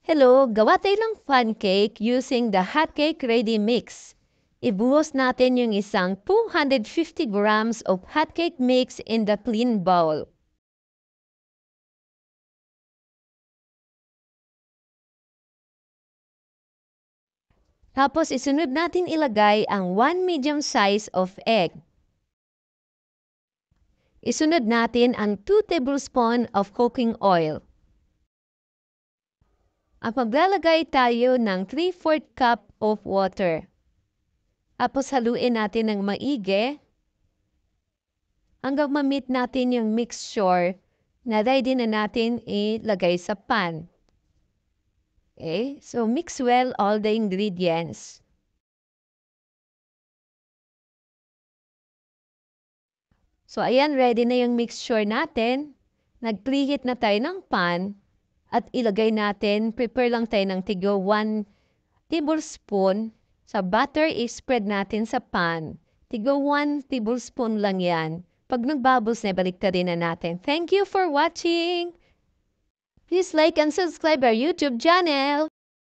Hello, gawa tayo ng pancake using the hot cake ready mix. Ibuhos natin yung isang 250 grams of hot cake mix in the clean bowl. Tapos isunod natin ilagay ang 1 medium size of egg. Isunod natin ang 2 tablespoon of cooking oil. At maglalagay tayo ng 3/4 cup of water. Tapos haluin natin ng maigi hanggang ma-meet natin yung mixture na ready na natin ilagay sa pan. Okay, so mix well all the ingredients. So ayan, ready na yung mixture natin. Nag-preheat na tayo ng pan at ilagay natin, prepare lang tayo ng tigo 1 tablespoon. Sa butter, i-spread natin sa pan. Tigo 1 tablespoon lang yan. Pag nagbubbles na, baliktarin na natin. Thank you for watching! Please like and subscribe our YouTube channel!